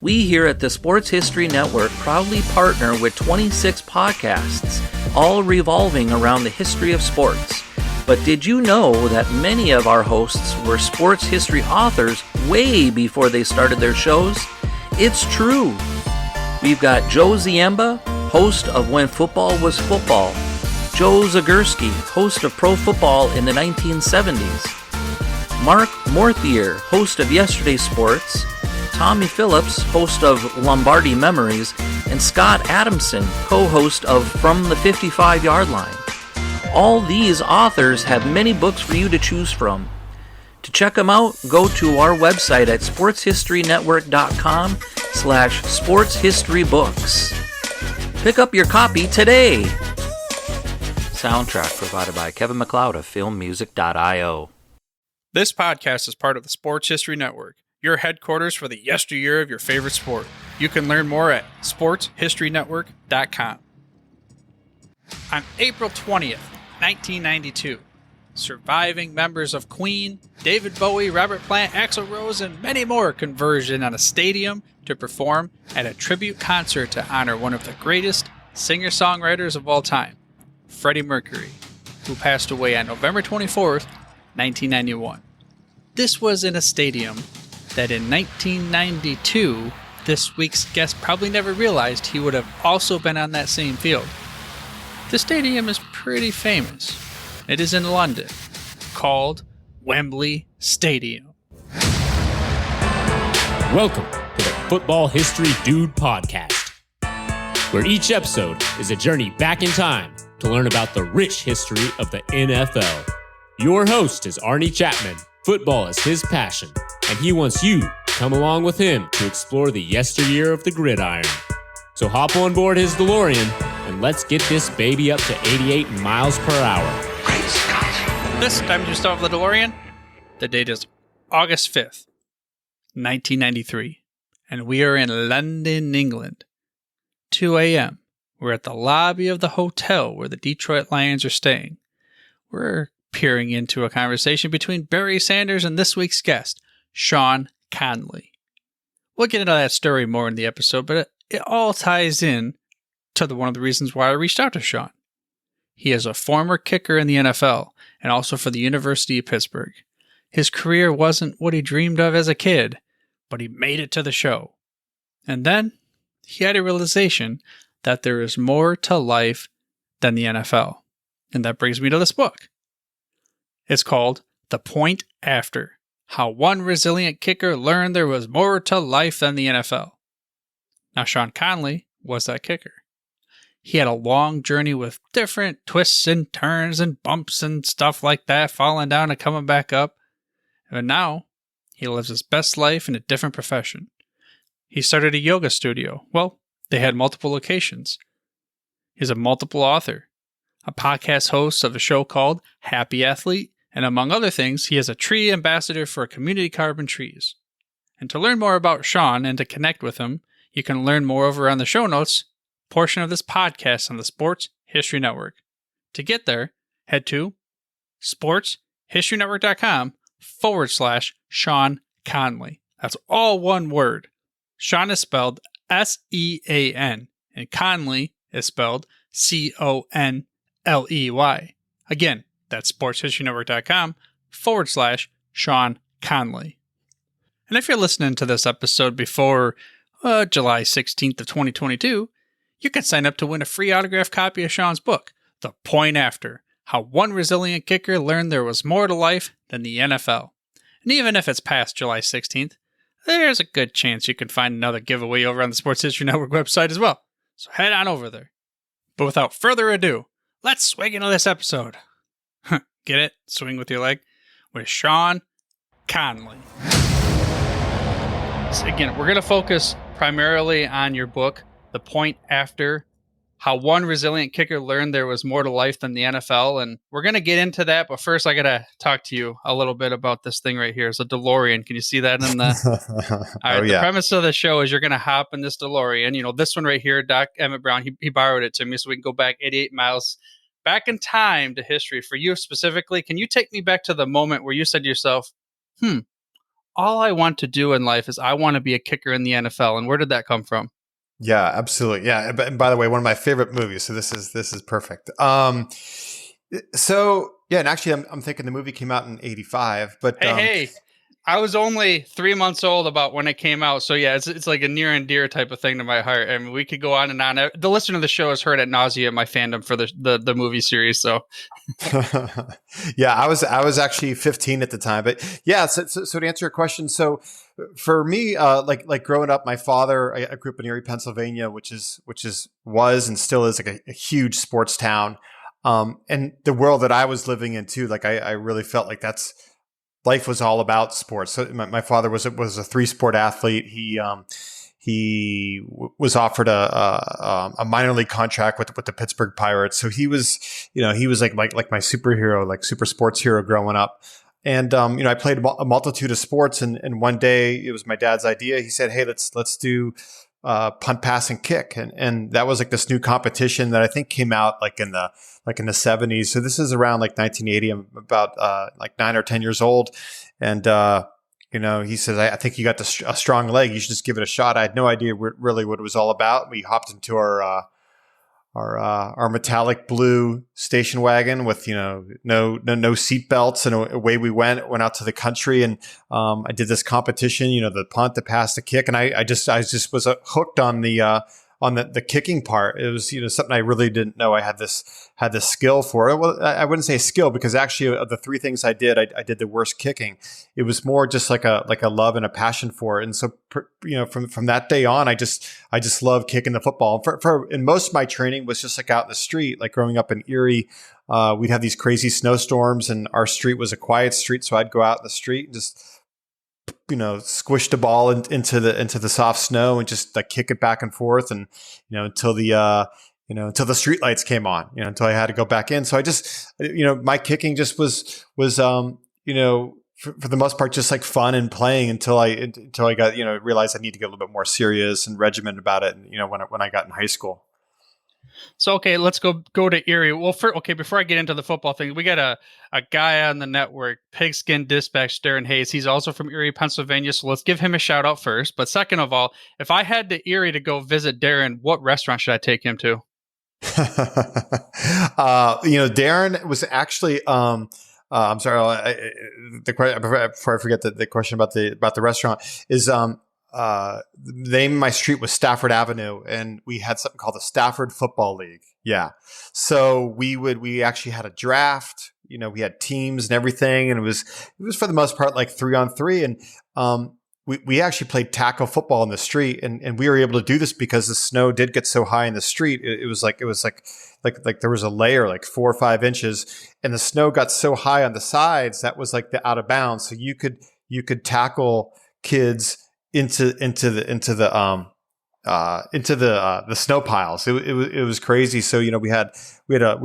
We here at the Sports History Network proudly partner with 26 podcasts, all revolving around the history of sports. But did you know that many of our hosts were sports history authors way before they started their shows? It's true. We've got Joe Ziemba, host of When Football Was Football, Joe Zagurski, host of Pro Football in the 1970s, Mark Morthier, host of Yesterday's Sports, Tommy Phillips, host of Lombardi Memories, and Scott Adamson, co-host of From the 55-Yard Line. All these authors have many books for you to choose from. To check them out, go to our website at sportshistorynetwork.com/sportshistorybooks. Pick up your copy today. Soundtrack provided by Kevin MacLeod of filmmusic.io. This podcast is part of the Sports History Network, your headquarters for the yesteryear of your favorite sport. You can learn more at sportshistorynetwork.com. On April 20th, 1992, surviving members of Queen, David Bowie, Robert Plant, Axl Rose, and many more converged on a stadium to perform at a tribute concert to honor one of the greatest singer-songwriters of all time, Freddie Mercury, who passed away on November 24th, 1991. This was in a stadium that in 1992, this week's guest probably never realized he would have also been on that same field. The stadium is pretty famous. It is in London, called Wembley Stadium. Welcome to the Football History Dude podcast, where each episode is a journey back in time to learn about the rich history of the NFL. Your host is Arnie Chapman. Football is his passion, and he wants you to come along with him to explore the yesteryear of the gridiron. So hop on board his DeLorean, and let's get this baby up to 88 miles per hour. Great Scott! This time to start with the DeLorean. The date is August 5th, 1993, and we are in London, England. 2 a.m. We're at the lobby of the hotel where the Detroit Lions are staying. We're peering into a conversation between Barry Sanders and this week's guest, Sean Conley. We'll get into that story more in the episode, but it all ties in to one of the reasons why I reached out to Sean. He is a former kicker in the NFL and also for the University of Pittsburgh. His career wasn't what he dreamed of as a kid, but he made it to the show. And then he had a realization that there is more to life than the NFL. And that brings me to this book. It's called The Point After: How One Resilient Kicker Learned There Was More to Life Than the NFL. Now, Sean Conley was that kicker. He had a long journey with different twists and turns and bumps and stuff like that, falling down and coming back up. And now, he lives his best life in a different profession. He started a yoga studio. Well, they had multiple locations. He's a multiple author, a podcast host of a show called Happy Athlete, and among other things, he is a tree ambassador for Community Carbon Trees. And to learn more about Sean and to connect with him, you can learn more over on the show notes portion of this podcast on the Sports History Network. To get there, head to sportshistorynetwork.com/Sean Conley. That's all one word. Sean is spelled S-E-A-N, and Conley is spelled C-O-N-L-E-Y. Again, that's sportshistorynetwork.com/Sean Conley. And if you're listening to this episode before July 16th of 2022, you can sign up to win a free autographed copy of Sean's book, The Point After: How One Resilient Kicker Learned There Was More to Life Than the NFL. And even if it's past July 16th, there's a good chance you can find another giveaway over on the Sports History Network website as well. So head on over there. But without further ado, let's swing into this episode. Get it? Swing with your leg? With Sean Conley. So again, we're going to focus primarily on your book, The Point After: How One Resilient Kicker Learned There Was More to Life Than the NFL. And we're going to get into that. But first, I got to talk to you a little bit about this thing right here. It's a DeLorean. Can you see that in the... All right, the premise of the show is you're going to hop in this DeLorean. You know, this one right here, Doc Emmett Brown, he borrowed it to me so we can go back 88 miles back in time to history. For you specifically, can you take me back to the moment where you said to yourself, all I want to do in life is I want to be a kicker in the NFL. And where did that come from? Yeah, absolutely. Yeah. And by the way, one of my favorite movies. So this is perfect. So yeah, and actually I'm thinking the movie came out in 85, but Hey, I was only 3 months old about when it came out. So yeah, it's like a near and dear type of thing to my heart. I mean, we could go on and on. The listener of the show has heard ad nauseum my fandom for the movie series. So yeah, I was actually 15 at the time, but yeah. So to answer your question, so for me, like growing up, my father, I grew up in Erie, Pennsylvania, which was and still is like a huge sports town. And the world that I was living in too, like I really felt like life was all about sports. So my father was a 3-sport athlete. He was offered a minor league contract with the Pittsburgh Pirates. So he was like my superhero, like super sports hero growing up. And, I played a multitude of sports, and one day it was my dad's idea. He said, "Hey, let's do, punt, pass, and kick." And that was like this new competition that I think came out like in the 70s. So this is around like 1980. I'm about, like 9 or 10 years old. And, he says, I think you got a strong leg. You should just give it a shot. I had no idea really what it was all about. We hopped into our metallic blue station wagon with, no seat belts, and away we went out to the country. And, I did this competition, the punt, the pass, the kick. And I just was hooked on the kicking part. It was, something I really didn't know I had this skill for. Well, I wouldn't say skill, because actually of the 3 things I did, I did the worst kicking. It was more just like a love and a passion for it. And so, from that day on, I just loved kicking the football. And most of my training was just like out in the street, like growing up in Erie. We'd have these crazy snowstorms, and our street was a quiet street. So I'd go out in the street and just, squish the ball into the soft snow and just like kick it back and forth, and until the street lights came on, until I had to go back in. So I just, my kicking just was for the most part just like fun and playing until I got realized I need to get a little bit more serious and regimented about it. And when I got in high school. So, okay, let's go to Erie. Well, before I get into the football thing, we got a guy on the network, Pigskin Dispatch, Darren Hayes. He's also from Erie, Pennsylvania. So let's give him a shout out first. But second of all, if I had to Erie to go visit Darren, what restaurant should I take him to? Darren was actually, I'm sorry, before I forget the question about the restaurant is, the name of my street was Stafford Avenue, and we had something called the Stafford Football League. Yeah. So we actually had a draft, we had teams and everything, and it was for the most part like 3-on-3. And, we actually played tackle football in the street, and we were able to do this because the snow did get so high in the street. It was like there was a layer like 4 or 5 inches, and the snow got so high on the sides that was like the out of bounds. So you could tackle kids into the snow piles. It was crazy. So we had a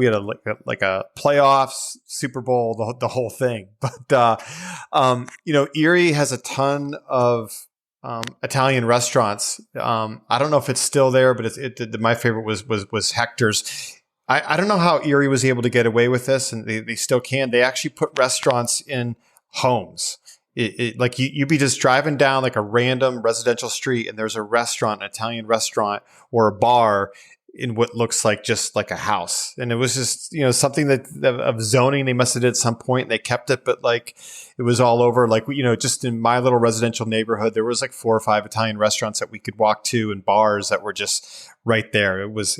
playoffs, Super Bowl, the whole thing. But Erie has a ton of Italian restaurants. I don't know if it's still there, but my favorite was Hector's. I don't know how Erie was able to get away with this, and they still can. They actually put restaurants in homes. Like you'd be just driving down like a random residential street, and there's a restaurant, an Italian restaurant or a bar in what looks like just like a house. And it was just, something of zoning they must have did at some point, and they kept it, but like it was all over. Like, just in my little residential neighborhood, there was like 4 or 5 Italian restaurants that we could walk to, and bars that were just right there. It was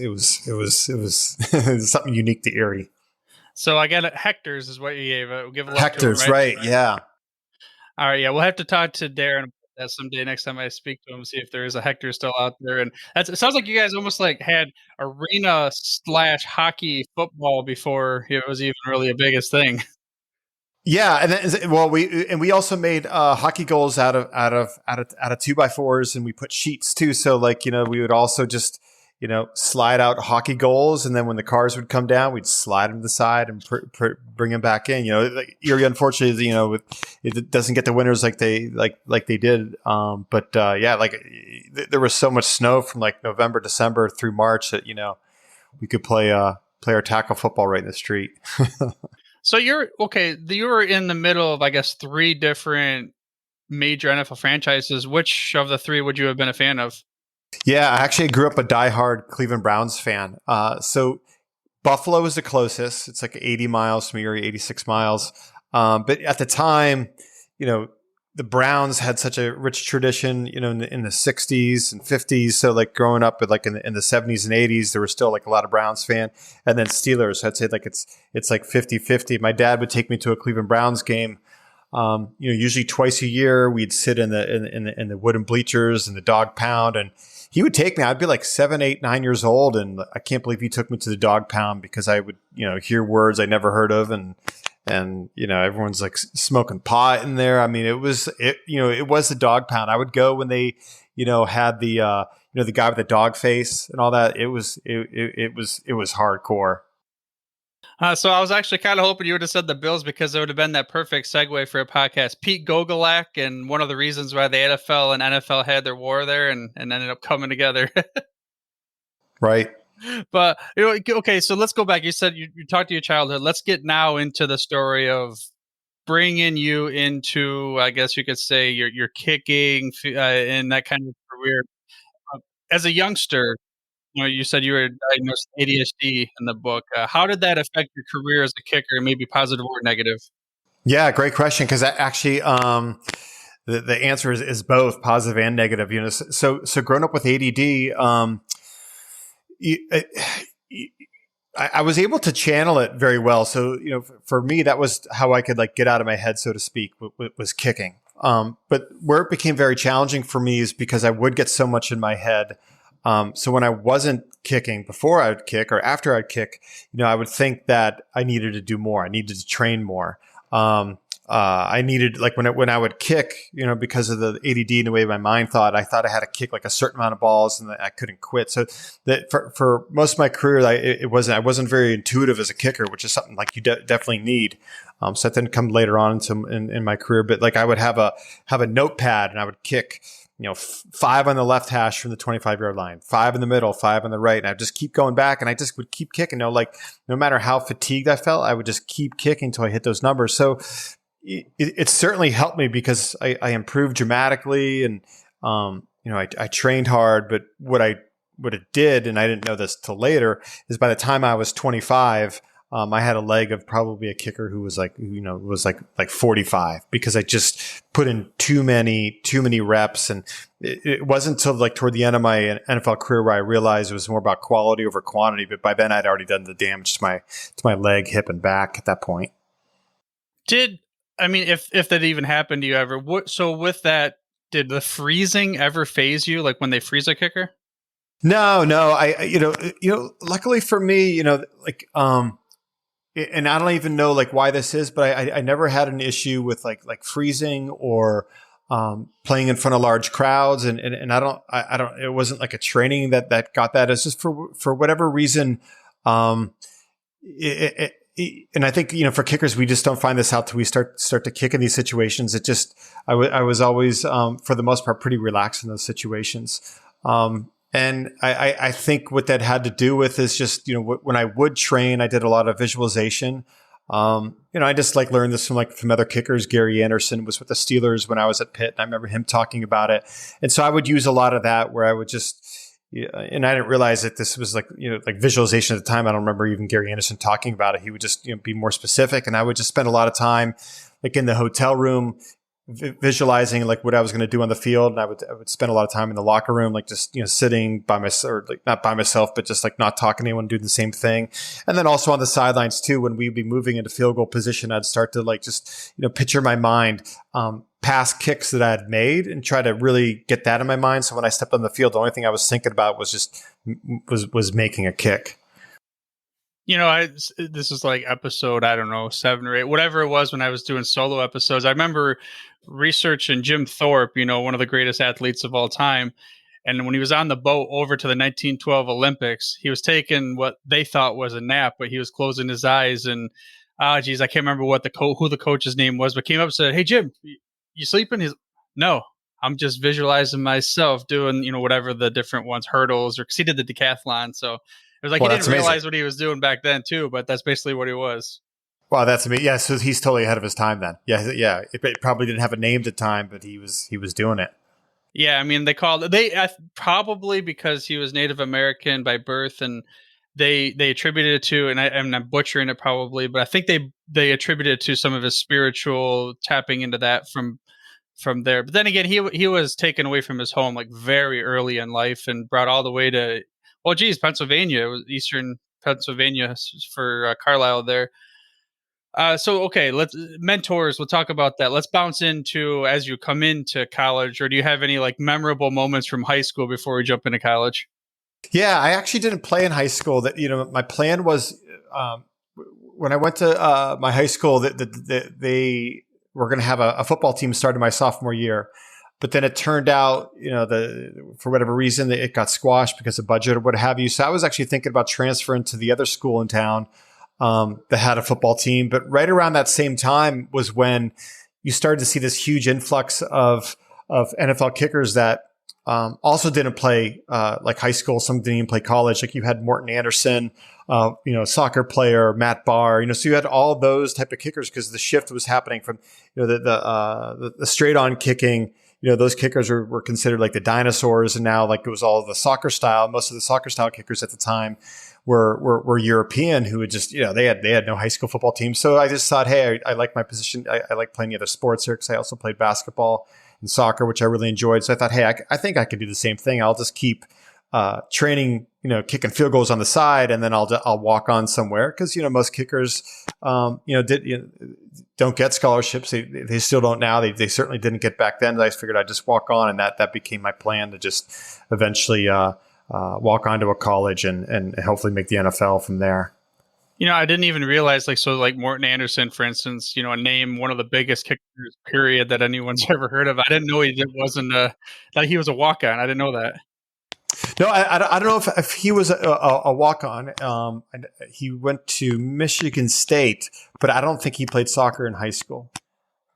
something unique to Erie. So I got Hector's is what you gave. We'll give a Hector's, to him, right? Yeah. All right, yeah, we'll have to talk to Darren about that someday next time I speak to him, see if there is a Hector still out there. And it sounds like you guys almost like had arena/hockey football before it was even really a biggest thing. Yeah, and we also made hockey goals out of 2x4s, and we put sheets too. So like we would also just slide out hockey goals, and then when the cars would come down, we'd slide them to the side and bring them back in. Like Erie, unfortunately, it doesn't get the winners like they did. Yeah, like there was so much snow from like November, December through March that we could play our tackle football right in the street. So you were in the middle of, I guess, 3 different major NFL franchises, which of the three would you have been a fan of? Yeah, I actually grew up a diehard Cleveland Browns fan. So Buffalo is the closest. It's like 80 miles from here, 86 miles. But at the time, the Browns had such a rich tradition, in the 60s and 50s. So like growing up with like in the 70s and 80s, there was still like a lot of Browns fan. And then Steelers, I'd say like it's like 50-50. My dad would take me to a Cleveland Browns game. Usually twice a year, we'd sit in the wooden bleachers in the dog pound, and he would take me. I'd be like 7, 8, 9 years old, and I can't believe he took me to the dog pound because I would, hear words I never heard of, and everyone's like smoking pot in there. I mean, it was the dog pound. I would go when they, had the the guy with the dog face and all that. It was hardcore. So I was actually kind of hoping you would have said the Bills, because it would have been that perfect segue for a podcast. Pete Gogolak, and one of the reasons why the NFL and NFL had their war there and ended up coming together. Right. But, okay, so let's go back. You said you talked to your childhood. Let's get now into the story of bringing you into, I guess you could say, your kicking and that kind of career. As a youngster, you said you were diagnosed with ADHD in the book. How did that affect your career as a kicker, maybe positive or negative? Yeah, great question. Because actually, the answer is both positive and negative. So growing up with ADD, I was able to channel it very well. So for me, that was how I could like get out of my head, so to speak, was kicking. But where it became very challenging for me is because I would get so much in my head. So when I wasn't kicking, before I would kick or after I'd kick, I would think that I needed to do more. I needed to train more. I needed, like when I would kick, because of the ADD and the way my mind thought, I thought I had to kick like a certain amount of balls and that I couldn't quit. So that for most of my career, I wasn't very intuitive as a kicker, which is something like you definitely need. So that didn't come later on in my career, but like I would have a notepad and I would kick, 5 on the left hash from the 25-yard line, 5 in the middle, 5 on the right. And I'd just keep going back and I just would keep kicking. No matter how fatigued I felt, I would just keep kicking until I hit those numbers. So it certainly helped me because I improved dramatically and, I trained hard, but what it did, and I didn't know this till later, is by the time I was 25, I had a leg of probably a kicker who was like 45 because I just put in too many reps. And it wasn't until like toward the end of my NFL career where I realized it was more about quality over quantity. But by then I'd already done the damage to my leg, hip, and back at that point. If that even happened to you ever, so with that, did the freezing ever phase you? Like when they freeze a kicker? No. Luckily for me, and I don't even know like why this is, but I never had an issue with like freezing or playing in front of large crowds, and I don't. It wasn't like a training that got that. It's just for whatever reason. And I think for kickers, we just don't find this out till we start to kick in these situations. It just I was always for the most part pretty relaxed in those situations. And I think what that had to do with is just, when I would train, I did a lot of visualization. I just learned this from other kickers. Gary Anderson was with the Steelers when I was at Pitt, and I remember him talking about it. And so I would use a lot of that where I would just, and I didn't realize that this was like visualization at the time. I don't remember even Gary Anderson talking about it. He would just, be more specific. And I would just spend a lot of time like in the hotel room, visualizing like what I was going to do on the field. And I would spend a lot of time in the locker room, like just, sitting by myself, or like not by myself, but just like not talking to anyone, doing the same thing. And then also on the sidelines too, when we'd be moving into field goal position, I'd start to like just, picture my mind, past kicks that I had made and try to really get that in my mind. So when I stepped on the field, the only thing I was thinking about was just, was making a kick. This is like episode, I don't know, 7 or 8, whatever it was when I was doing solo episodes. I remember researching Jim Thorpe, one of the greatest athletes of all time. And when he was on the boat over to the 1912 Olympics, he was taking what they thought was a nap, but he was closing his eyes. And, I can't remember what who the coach's name was, but came up and said, "Hey, Jim, you sleeping?" He's, "No, I'm just visualizing myself doing, whatever the different ones, hurdles, or 'cause he did the decathlon." So it was like, he didn't realize what he was doing back then too, but that's basically what he was. Wow, that's amazing. Yeah, so he's totally ahead of his time then. Yeah, yeah. It probably didn't have a name at the time, but he was doing it. Yeah, I mean, probably because he was Native American by birth, and they attributed it to, and I'm butchering it probably, but I think they attributed it to some of his spiritual tapping into that from there. But then again, he was taken away from his home like very early in life and brought all the way to, well, geez, Pennsylvania. It was Eastern Pennsylvania for Carlisle there. So okay, mentors. We'll talk about that. Let's bounce into as you come into college, or do you have any like memorable moments from high school before we jump into college? Yeah, I actually didn't play in high school. That my plan was when I went to my high school that they were going to have a football team started my sophomore year, but then it turned out for whatever reason it got squashed because of budget or what have you. So I was actually thinking about transferring to the other school in town that had a football team. But right around that same time was when you started to see this huge influx of NFL kickers that also didn't play like high school. Some didn't even play college. Like you had Morton Anderson, soccer player, Matt Barr. So you had all those type of kickers because the shift was happening from the straight on kicking. Those kickers were considered like the dinosaurs, and now like it was all the soccer style. Most of the soccer style kickers at the time were European who had just, they had no high school football team. So I just thought, hey, I like my position. I like playing the other sports here because I also played basketball and soccer, which I really enjoyed. So I thought, hey, I think I could do the same thing. I'll just keep training, kicking field goals on the side, and then I'll walk on somewhere because most kickers, don't get scholarships. They still don't now. They certainly didn't get back then. I figured I'd just walk on, and that became my plan to just eventually walk onto a college and hopefully make the NFL from there. I didn't even realize like Morton Anderson, for instance, name one of the biggest kickers period that anyone's ever heard of. I didn't know that he was a walk-on. I didn't know that. No, I don't know if he was a walk-on. He went to Michigan State, but I don't think he played soccer in high school.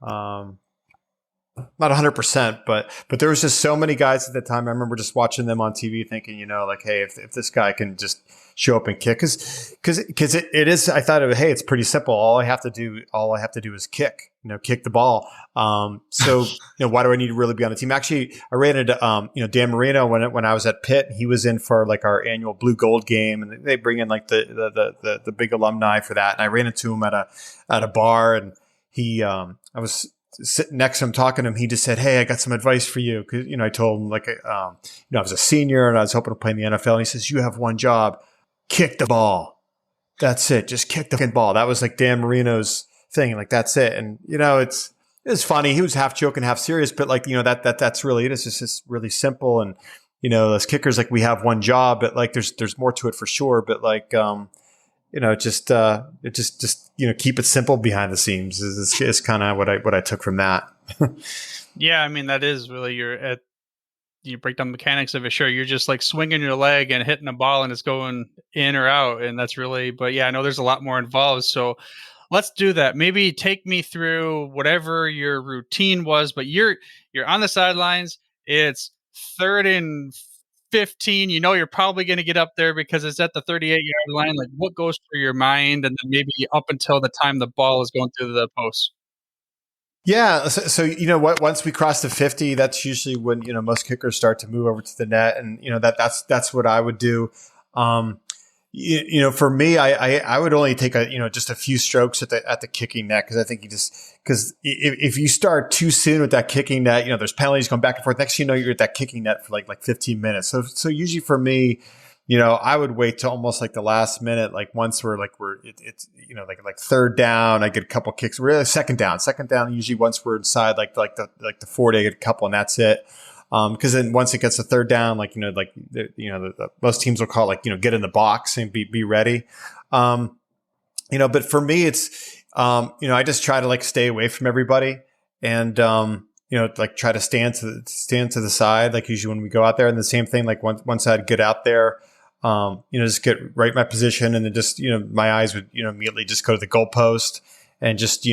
Not 100%, but there was just so many guys at the time. I remember just watching them on TV thinking, like, hey, if this guy can just show up and kick, because it is, I thought, hey, it's pretty simple. All I have to do is kick the ball. So, why do I need to really be on the team? Actually, I ran into, Dan Marino when I was at Pitt. He was in for like our annual blue gold game, and they bring in like the big alumni for that. And I ran into him at a bar, and I was sitting next to him talking to him. He just said, hey, I got some advice for you. Cause I told him like, I was a senior and I was hoping to play in the NFL. And he says, you have one job, kick the ball. That's it. Just kick the fucking ball. That was like Dan Marino's thing. Like, that's it. And, it's funny. He was half joking, half serious, but like, that's really it. It's just really simple. And, as kickers, like we have one job, but like, there's more to it for sure. But like, just keep it simple behind the scenes is kind of what I took from that. Yeah. I mean, that is really you break down the mechanics of it. Sure. You're just like swinging your leg and hitting a ball and it's going in or out. And that's really, but yeah, I know there's a lot more involved. So let's do that. Maybe take me through whatever your routine was, but you're on the sidelines. It's 3rd and 15. You're probably going to get up there because it's at the 38-yard line. Like, what goes through your mind, and then maybe up until the time the ball is going through the post? Yeah. So what? Once we cross the 50, that's usually when most kickers start to move over to the net, and that's what I would do. For me, I would only take just a few strokes at the kicking net because I think because if you start too soon with that kicking net, there's penalties going back and forth. Next thing you know, you're at that kicking net for like 15 minutes. So usually for me, I would wait till almost like the last minute. Like once it's like 3rd down, I get a couple kicks. Really second down usually once we're inside like the 40, I get a couple and that's it. Because then once it gets to 3rd down, most teams will call it like, get in the box and be ready. But for me, it's, I just try to like stay away from everybody and, like try to stand to the side, like usually when we go out there. And the same thing, like once I'd get out there, just get right in my position and then just, my eyes would, immediately just go to the goalpost and just,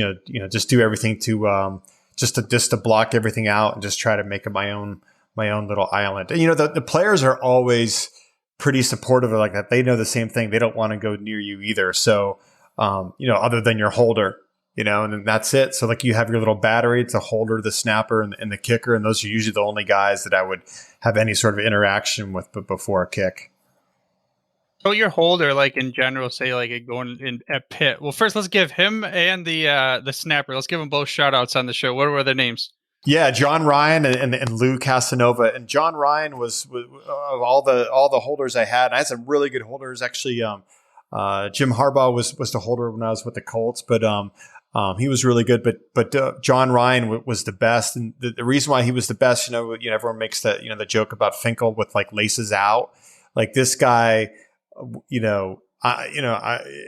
just do everything to, just to block everything out and just try to make it my own little island. And, the players are always pretty supportive of like that. They know the same thing. They don't want to go near you either. So, other than your holder, and then that's it. So like you have your little battery, it's a holder, the snapper, and the kicker. And those are usually the only guys that I would have any sort of interaction with before a kick. So your holder, like in general, say like going in at Pitt. Well, first let's give him and the snapper. Let's give them both shout outs on the show. What were their names? Yeah, John Ryan and Lou Casanova. And John Ryan was of all the holders I had. I had some really good holders actually. Jim Harbaugh was the holder when I was with the Colts, but he was really good. But John Ryan was the best, and the reason why he was the best, everyone makes the joke about Finkel with like laces out. Like this guy,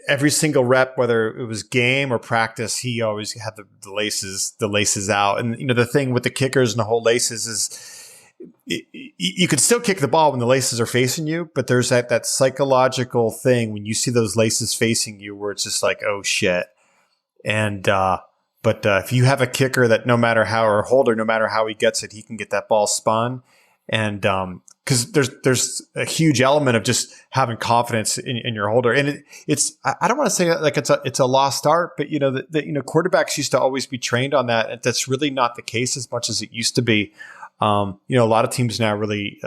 every single rep, whether it was game or practice, he always had the laces out. And the thing with the kickers and the whole laces is you can still kick the ball when the laces are facing you, but there's that psychological thing when you see those laces facing you where it's just like, oh shit. And but if you have a kicker that no matter how he gets it, he can get that ball spun. And because there's a huge element of just having confidence in your holder, and it's I don't want to say like it's a lost art, but quarterbacks used to always be trained on that, and that's really not the case as much as it used to be. A lot of teams now really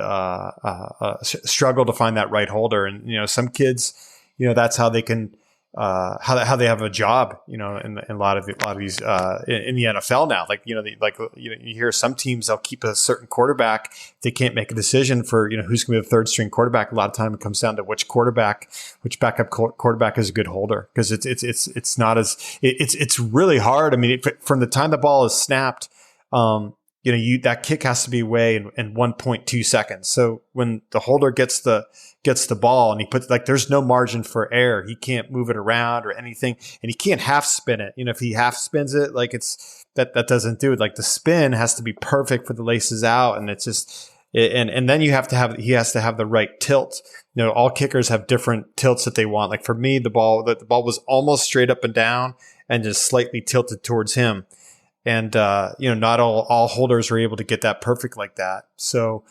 struggle to find that right holder, and some kids, that's how they can. How they have a job, in a lot of these in the NFL now. Like you hear some teams, they'll keep a certain quarterback. They can't make a decision for who's going to be the third string quarterback. A lot of time it comes down to which backup quarterback is a good holder, because it's not as it's really hard. I mean, from the time the ball is snapped, that kick has to be away in 1.2 seconds. So when the holder gets the ball and he puts there's no margin for error. He can't move it around or anything, and he can't half spin it. If he half spins it, that doesn't do it. Like the spin has to be perfect for the laces out, and it's just and then he has to have the right tilt. All kickers have different tilts that they want. Like for me, the ball was almost straight up and down and just slightly tilted towards him. And, not all holders are able to get that perfect like that. So,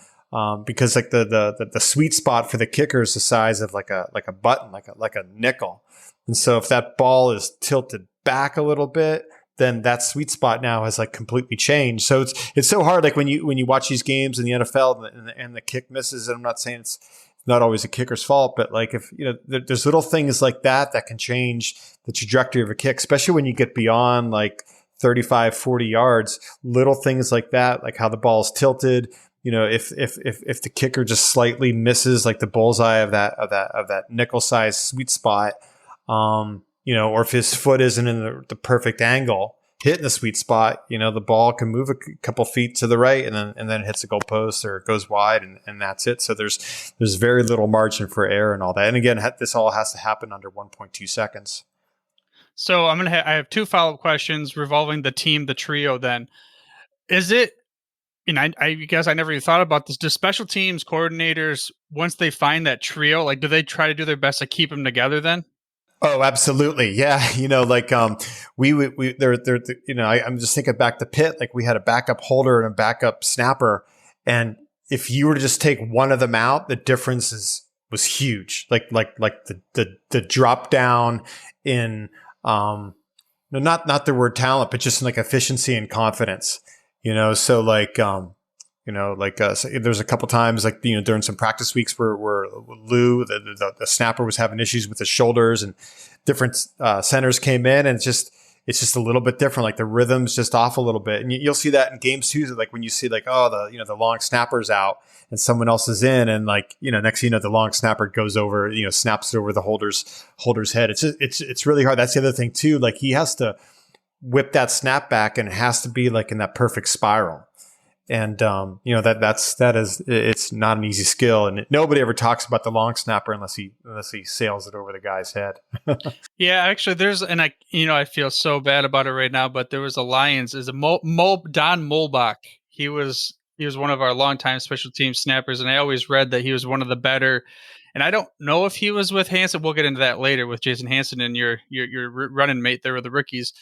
because like the sweet spot for the kicker is the size of like a button, like a nickel. And so if that ball is tilted back a little bit, then that sweet spot now has like completely changed. So it's so hard. Like when you watch these games in the NFL and the kick misses, and I'm not saying it's not always a kicker's fault, but like if, there's little things like that can change the trajectory of a kick, especially when you get beyond like 35, 40 yards, little things like that, like how the ball is tilted. If the kicker just slightly misses like the bullseye of that nickel size sweet spot, or if his foot isn't in the perfect angle, hitting the sweet spot, the ball can move a couple feet to the right and then hits the goalpost or it goes wide and that's it. So there's very little margin for error and all that. And again, this all has to happen under 1.2 seconds. So I have two follow-up questions revolving the trio then. Is it, I guess I never even thought about this. Do special teams coordinators, once they find that trio, do they try to do their best to keep them together then? Oh, absolutely. Yeah. I'm just thinking back to Pitt, like we had a backup holder and a backup snapper. And if you were to just take one of them out, the difference was huge. Like the drop down in, not the word talent, but just in like efficiency and confidence, so so there's a couple times during some practice weeks where Lou, the snapper, was having issues with his shoulders, and different centers came in, and it's just a little bit different. Like the rhythm's just off a little bit, and you'll see that in games too. Like when you see the long snapper's out and someone else is in, and next thing the long snapper goes over, snaps it over the holder's head. It's really hard. That's the other thing too. Like he has to whip that snap back, and it has to be like in that perfect spiral. And it's not an easy skill, and nobody ever talks about the long snapper unless he sails it over the guy's head. Yeah, actually, I feel so bad about it right now, but there was a Lions Don Molbach. He was one of our longtime special team snappers, and I always read that he was one of the better. And I don't know if he was with Hanson. We'll get into that later with Jason Hanson and your running mate there with the rookies.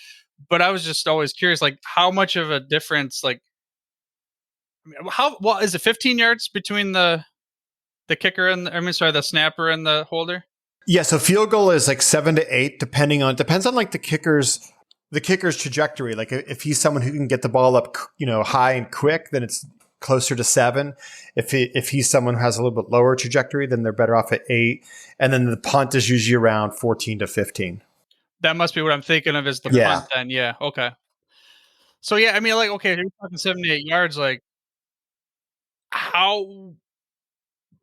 But I was just always curious, like how much of a difference, like. Well, is it 15 yards between the kicker and the snapper and the holder? Yeah, so field goal is like 7 to 8, depends on like the kicker's trajectory. Like if he's someone who can get the ball up, high and quick, then it's closer to 7. If he's someone who has a little bit lower trajectory, then they're better off at 8. And then the punt is usually around 14 to 15. That must be what I'm thinking of as the punt then. Yeah. Okay. So yeah, I mean, like, okay, you're talking 7 to 8 yards, like how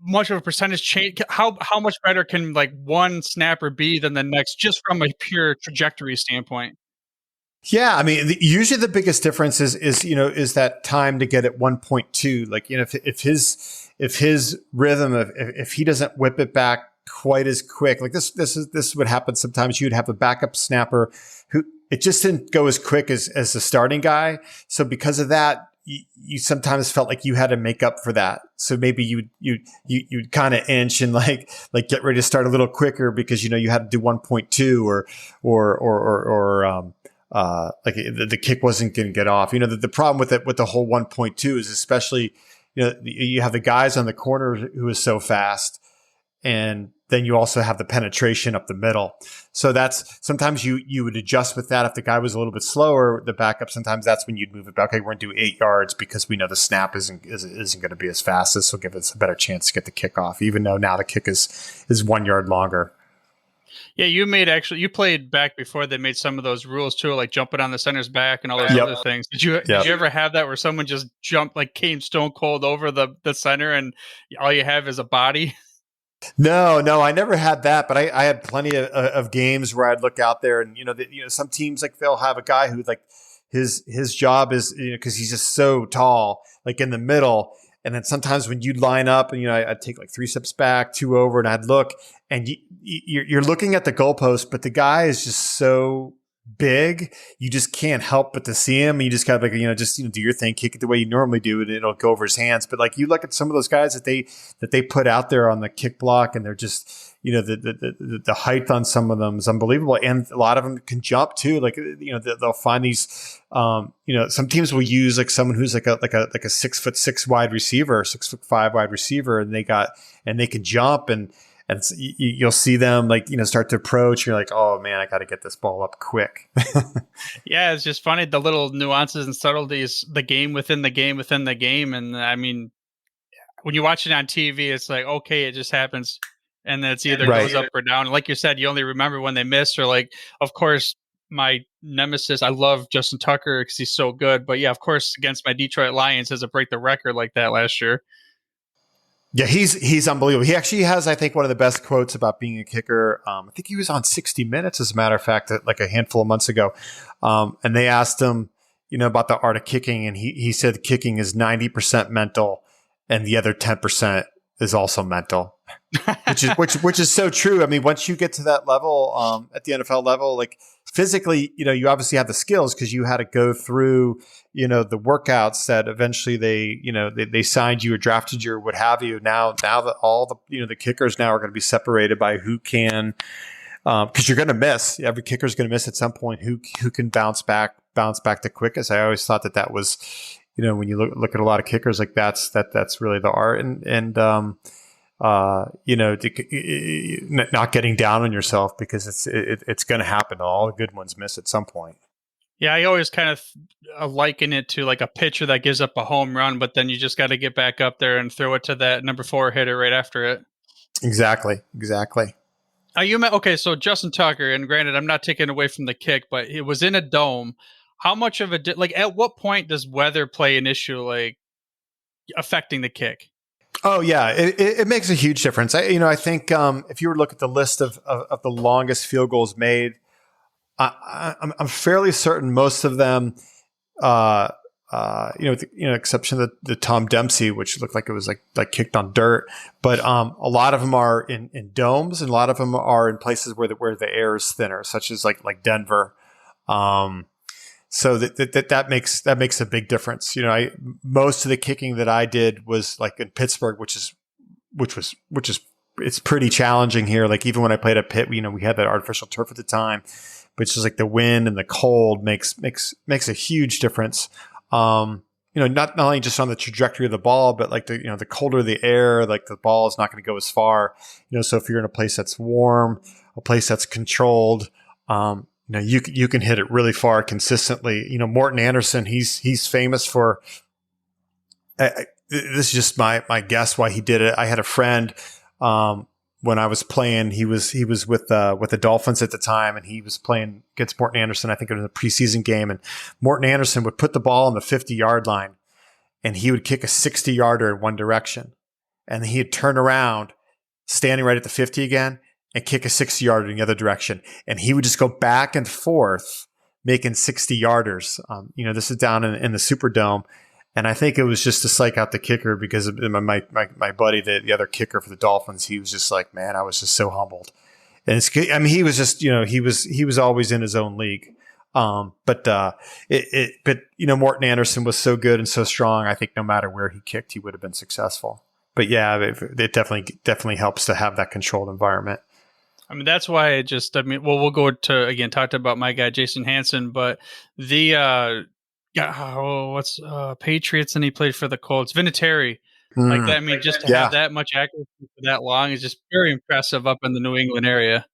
much of a percentage change, how much better can like one snapper be than the next, just from a pure trajectory standpoint? Yeah, I mean, usually the biggest difference is that time to get at 1.2. Like, if his rhythm, if he doesn't whip it back quite as quick, like this would happen sometimes. You'd have a backup snapper who it just didn't go as quick as the starting guy. So because of that, you sometimes felt like you had to make up for that. So maybe you'd kind of inch and like get ready to start a little quicker because you had to do 1.2 or like the kick wasn't going to get off. The problem with the whole 1.2 is especially you have the guys on the corner who is so fast, and then you also have the penetration up the middle. So that's sometimes you would adjust with that. If the guy was a little bit slower, the backup, sometimes that's when you'd move it back. Okay, we're going to do 8 yards because we know the snap isn't going to be as fast. This will give us a better chance to get the kick off, even though now the kick is 1 yard longer. Yeah, you played back before they made some of those rules too, like jumping on the center's back and all those other things. Did you ever have that where someone just jumped, like came stone cold over the center and all you have is a body? No, I never had that, but I had plenty of games where I'd look out there and, some teams, like they'll have a guy who like his job is, cause he's just so tall, like in the middle. And then sometimes when you'd line up and, I'd take like 3 steps back, 2 over, and I'd look and you're looking at the goalpost, but the guy is just so big. You just can't help but to see him. And you just got to do your thing, kick it the way you normally do it, and it'll go over his hands. But like you look at some of those guys that they put out there on the kick block, and they're just, the height on some of them is unbelievable. And a lot of them can jump too. Like, they'll find these, some teams will use like someone who's like a 6'6" wide receiver, 6'5" wide receiver, and they can jump and you'll see them like, start to approach. You're like, oh man, I got to get this ball up quick. Yeah. It's just funny. The little nuances and subtleties, the game within the game within the game. And I mean, when you watch it on TV, it's like, okay, it just happens. And then it's either goes up or down. Like you said, you only remember when they miss, or like, of course, my nemesis, I love Justin Tucker because he's so good. But yeah, of course, against my Detroit Lions, has to break the record like that last year. Yeah, he's unbelievable. He actually has, I think, one of the best quotes about being a kicker. I think he was on 60 Minutes, as a matter of fact, like a handful of months ago. And they asked him, about the art of kicking. And he said kicking is 90% mental and the other 10% is also mental, which is so true. I mean, once you get to that level, at the NFL level, like physically, you obviously have the skills because you had to go through, the workouts that eventually they signed you or drafted you or what have you. Now that all the, the kickers now are going to be separated by who can, because you're going to miss. Every kicker is going to miss at some point. Who can bounce back the quickest. I always thought that was, when you look at a lot of kickers, like that's really the art, and not getting down on yourself because it's going to happen. All the good ones miss at some point. Yeah, I always kind of liken it to like a pitcher that gives up a home run, but then you just got to get back up there and throw it to that number 4 hitter right after it. Exactly. Okay, so Justin Tucker, and granted, I'm not taking away from the kick, but it was in a dome. How much of at what point does weather play an issue, like affecting the kick? Oh yeah, it makes a huge difference. I think if you were to look at the list of the longest field goals made, I'm fairly certain most of them, exception of the Tom Dempsey, which looked like it was like kicked on dirt, but a lot of them are in domes, and a lot of them are in places where the air is thinner, such as like Denver. So that makes a big difference. Most of the kicking that I did was like in Pittsburgh, which is it's pretty challenging here. Like even when I played at Pitt, we had that artificial turf at the time, but it's just like the wind and the cold makes a huge difference. not only just on the trajectory of the ball, but like the colder the air, like the ball is not going to go as far. So if you're in a place that's warm, a place that's controlled, you can hit it really far consistently. Morton Anderson, he's famous for. This is just my guess why he did it. I had a friend when I was playing. He was with the Dolphins at the time, and he was playing against Morton Anderson. I think it was a preseason game, and Morton Anderson would put the ball on the 50-yard line, and he would kick a 60-yarder in one direction, and then he'd turn around, standing right at the 50 again, and kick a 60-yarder in the other direction, and he would just go back and forth making 60-yarders. This is down in the Superdome. And I think it was just to psych out the kicker because of my buddy, the other kicker for the Dolphins, he was just like, man, I was just so humbled. And he was just, he was always in his own league. But Morton Anderson was so good and so strong. I think no matter where he kicked, he would have been successful. But yeah, it definitely helps to have that controlled environment. I mean, that's why we'll go to, again, talked about my guy, Jason Hanson, but Patriots, and he played for the Colts. Vinatieri, like that. I mean, just to have that much accuracy for that long is just very impressive up in the New England area.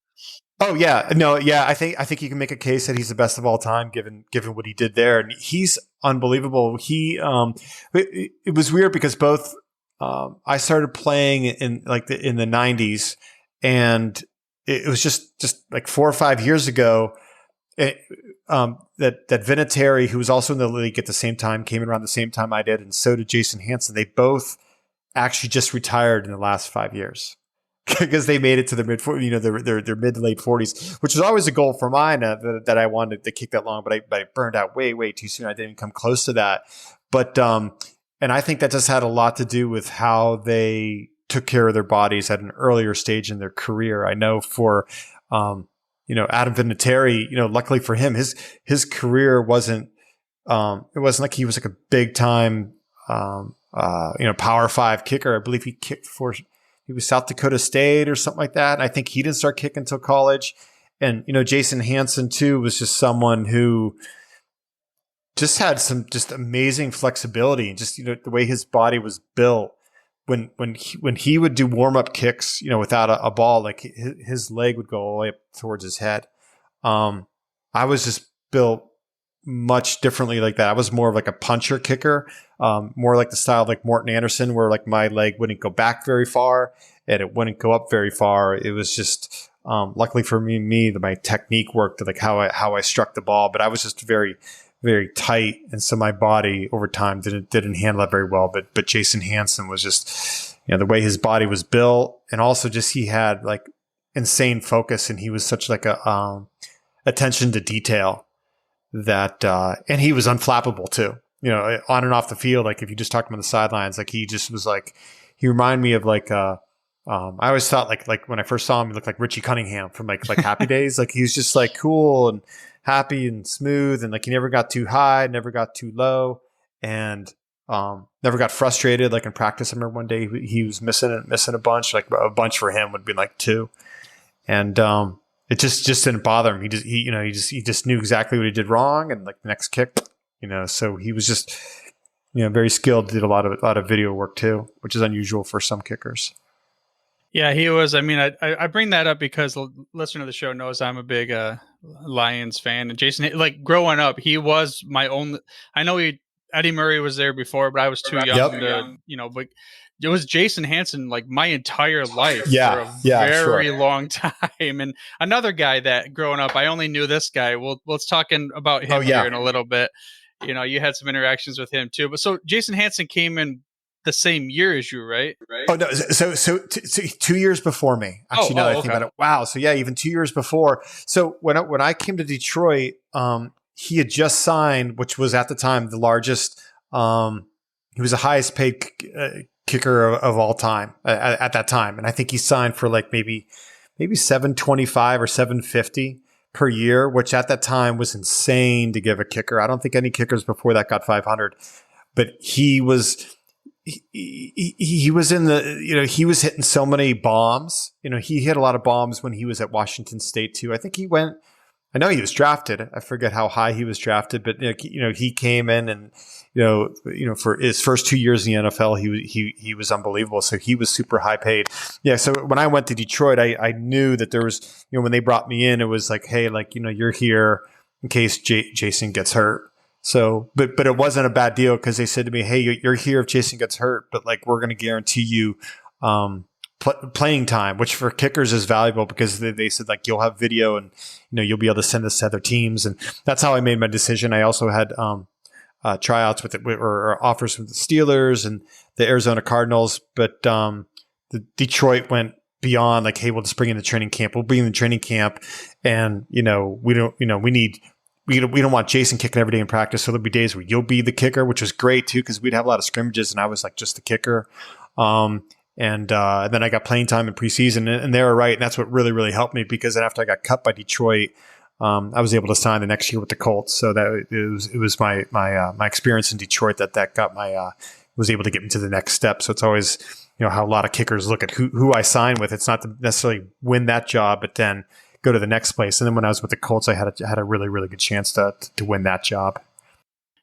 Oh yeah, no, yeah. I think you can make a case that he's the best of all time, given what he did there, and he's unbelievable. It was weird because both I started playing in the 90s, and it was just like 4 or 5 years ago. That Vinatieri, who was also in the league at the same time, came in around the same time I did, and so did Jason Hanson. They both actually just retired in the last 5 years because they made it to their mid, their mid to late 40s, which was always a goal for mine that I wanted to kick that long, but I burned out way too soon. I didn't even come close to that. But and I think that just had a lot to do with how they took care of their bodies at an earlier stage in their career. I know for Adam Vinatieri, luckily for him, his career wasn't, it wasn't like he was like a big time, Power 5 kicker. I believe he was South Dakota State or something like that. And I think he didn't start kicking until college. And, Jason Hanson too was just someone who just had some just amazing flexibility and just, the way his body was built. When he would do warm up kicks, without a ball, like his leg would go all the way up towards his head. I was just built much differently like that. I was more of like a puncher kicker, more like the style of like Morton Anderson, where like my leg wouldn't go back very far and it wouldn't go up very far. It was just luckily for me that my technique worked, like how I struck the ball, but I was just very, very tight, and so my body over time didn't handle that very well. But Jason Hanson was just, the way his body was built, and also just he had like insane focus, and he was such like a attention to detail that, and he was unflappable too. On and off the field. Like if you just talked him on the sidelines, like he just was like, he reminded me of like I always thought like when I first saw him, he looked like Richie Cunningham from like Happy Days. Like he was just like cool and happy and smooth, and like he never got too high, never got too low, and never got frustrated. Like in practice, I remember one day he was missing a bunch. Like a bunch for him would be like 2, and it just didn't bother him. He just knew exactly what he did wrong, and like the next kick, So he was just very skilled. Did a lot of video work too, which is unusual for some kickers. Yeah, he was. I mean, I bring that up because the listener of the show knows I'm a big Lions fan, and Jason, like growing up, he was my only. I know Eddie Murray was there before, but I was too young to, But it was Jason Hanson like my entire life for a very long time. And another guy that growing up, I only knew this guy. Let's talking about him here in a little bit. You had some interactions with him too. But so Jason Hanson came in the same year as you, right? Oh no, so 2 years before me. Actually, now that I think about it, wow. So yeah, even 2 years before. So when I came to Detroit, he had just signed, which was at the time the largest. He was the highest paid kicker of all time at that time, and I think he signed for like maybe $725 or $750 per year, which at that time was insane to give a kicker. I don't think any kickers before that got $500, but he was. He was in the, he was hitting so many bombs. He hit a lot of bombs when he was at Washington State too. I think he went I know he was drafted. I forget how high he was drafted, but he came in and for his first 2 years in the NFL, he was unbelievable. So he was super high paid. Yeah. So when I went to Detroit, I knew that there was, when they brought me in, it was like, hey, you're here in case Jason gets hurt. So, but it wasn't a bad deal because they said to me, hey, you're here if Jason gets hurt, but like we're going to guarantee you playing time, which for kickers is valuable because they said like you'll have video and you'll be able to send this to other teams, and that's how I made my decision. I also had tryouts or offers from the Steelers and the Arizona Cardinals, but the Detroit went beyond like, hey, we'll just bring in the training camp. We'll bring in the training camp, and we don't want Jason kicking every day in practice. So there'll be days where you'll be the kicker, which was great too, because we'd have a lot of scrimmages and I was like just the kicker. And then I got playing time in preseason, and they were right. And that's what really, really helped me, because then after I got cut by Detroit, I was able to sign the next year with the Colts. So that it was my experience in Detroit that got was able to get me to the next step. So it's always, how a lot of kickers look at who I sign with. It's not to necessarily win that job, but then go to the next place. And then when I was with the Colts, I had a really, really good chance to win that job.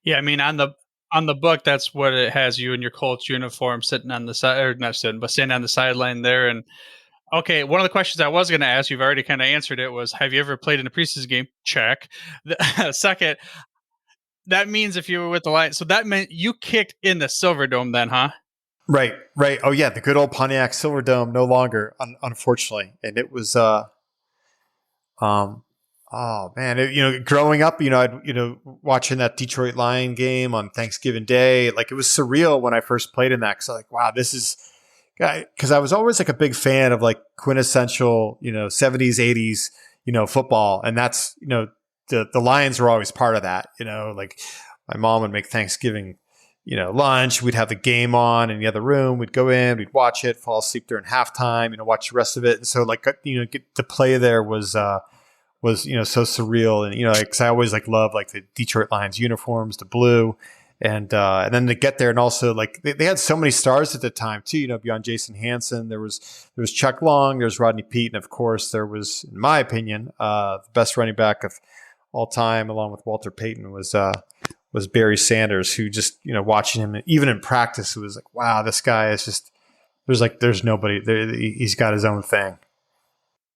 Yeah, I mean, on the book, that's what it has, you in your Colts uniform sitting on the side, or not sitting, but standing on the sideline there. And okay, one of the questions I was going to ask, you've already kind of answered it, was, have you ever played in a preseason game? Check. Second, that means if you were with the Lions, so that meant you kicked in the Silverdome then, huh? Right. Oh yeah, the good old Pontiac Silverdome, no longer, unfortunately. And it was, oh man, growing up, I'd, watching that Detroit Lion game on Thanksgiving Day, like it was surreal when I first played in that. Cause I'm like, wow, this is, cause I was always like a big fan of like quintessential, 70s, 80s, football. And that's, the Lions were always part of that, like my mom would make Thanksgiving, lunch, we'd have the game on in the other room, we'd go in, we'd watch it, fall asleep during halftime, watch the rest of it. And so like, get to play there was so surreal. And, cause I always like love like the Detroit Lions uniforms, the blue, and then to get there. And also like they had so many stars at the time too, beyond Jason Hanson, there was Chuck Long, there's Rodney Peete. And of course there was, in my opinion, the best running back of all time, along with Walter Payton, was Barry Sanders, who just, watching him even in practice, it was like, wow, this guy is just, there's nobody there. He's got his own thing.